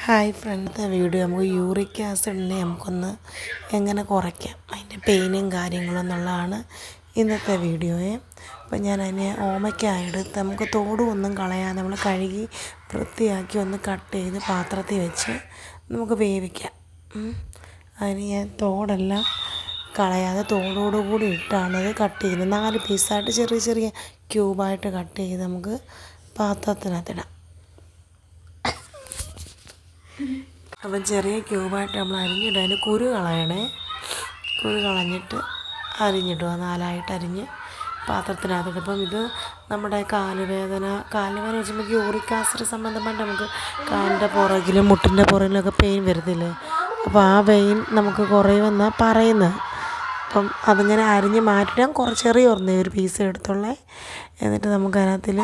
Hi front, video നമുക്ക് uric ആസിഡിനെ നമുക്കൊന്ന് എങ്ങനെ കുറയ്ക്കാം, അതിൻ്റെ പെയിനും കാര്യങ്ങളും എന്നുള്ളതാണ് ഇന്നത്തെ വീഡിയോയെ. അപ്പോൾ ഞാൻ അതിനെ ഓമയ്ക്കായി എടുത്ത് നമുക്ക് തോടും ഒന്നും കളയാതെ നമ്മൾ കഴുകി വൃത്തിയാക്കി ഒന്ന് കട്ട് ചെയ്ത് പാത്രത്തിൽ വെച്ച് നമുക്ക് വേവിക്കാം. അതിന് ഞാൻ തോടെല്ലാം കളയാതെ തോടോടുകൂടി ഇട്ടാണത് കട്ട് ചെയ്യുന്നത്. 4 പീസായിട്ട് ചെറിയ ചെറിയ ക്യൂബായിട്ട് കട്ട് ചെയ്ത് നമുക്ക് പാത്രത്തിനകത്തിടാം. അപ്പം ചെറിയ ക്യൂബായിട്ട് നമ്മൾ അരിഞ്ഞിട്ട് അതിന് കുരു കളയണേ. കുരു കളഞ്ഞിട്ട് അരിഞ്ഞിടുക, 4ആയിട്ട് അരിഞ്ഞ് പാത്രത്തിനകത്തിട്ട്. അപ്പം ഇത് നമ്മുടെ കാലുവേദന വെച്ച് നമുക്ക് യൂറിക് ആസിഡ് സംബന്ധമായിട്ട് നമുക്ക് കാലിൻ്റെ പുറകിലും മുട്ടിൻ്റെ പുറകിലൊക്കെ പെയിൻ വരത്തില്ലേ, അപ്പോൾ ആ പെയിൻ നമുക്ക് കുറയുമെന്നാണ് പറയുന്നത്. അപ്പം അതിങ്ങനെ അരിഞ്ഞ് മാറ്റിയാൽ ചെറിയ ഒരു പീസ് എടുത്തുള്ളേ. എന്നിട്ട് നമുക്ക് അതിനകത്തിൽ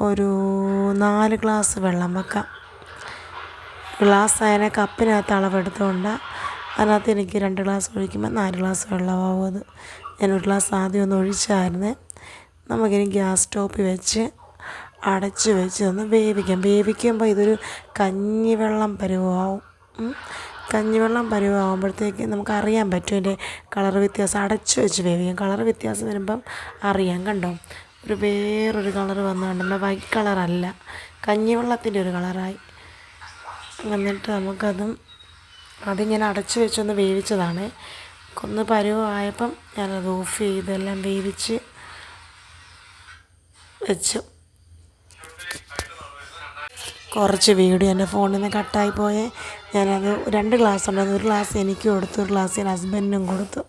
ഒരു 4 ഗ്ലാസ് വെള്ളം വെക്കാം. ഗ്ലാസ് അതിനെ കപ്പിനകത്ത് അളവെടുത്തുകൊണ്ട് അതിനകത്ത് എനിക്ക് 2 ഗ്ലാസ് ഒഴിക്കുമ്പോൾ 4 ഗ്ലാസ് വെള്ളമാവും. അത് ഞാൻ 1 ഗ്ലാസ് ആദ്യം ഒന്ന് ഒഴിച്ചായിരുന്നു. നമുക്കിനി ഗ്യാസ് സ്റ്റോപ്പിൽ വെച്ച് അടച്ച് വെച്ച് ഒന്ന് വേവിക്കാം. വേവിക്കുമ്പോൾ ഇതൊരു കഞ്ഞിവെള്ളം പരുവമാവും. കഞ്ഞിവെള്ളം പരുവമാകുമ്പോഴത്തേക്ക് നമുക്കറിയാൻ പറ്റും ഇതിൻ്റെ കളർ വ്യത്യാസം. അടച്ച് വെച്ച് വേവിക്കാം. കളർ വ്യത്യാസം വരുമ്പം അറിയാം. കണ്ടോ, വേറൊരു കളർ വന്നുകൊണ്ട് നമ്മുടെ വൈറ്റ് കളറല്ല, കഞ്ഞിവെള്ളത്തിൻ്റെ ഒരു കളറായി. എന്നിട്ട് അതിങ്ങനെ അടച്ച് വെച്ചൊന്ന് വേവിച്ചതാണ്. ഒന്ന് പരുവമായപ്പം ഞാനത് ഓഫ് ചെയ്തെല്ലാം വേവിച്ച് വെച്ചു. കുറച്ച് വീഡിയോ എൻ്റെ ഫോണിൽ നിന്ന് കട്ടായി പോയേ. ഞാനത് 2 ഗ്ലാസ് ഉണ്ടായിരുന്നു. 1 ഗ്ലാസ് എനിക്ക് കൊടുത്തു, 1 ഗ്ലാസ് എൻ്റെ ഹസ്ബൻഡിനും കൊടുത്തു.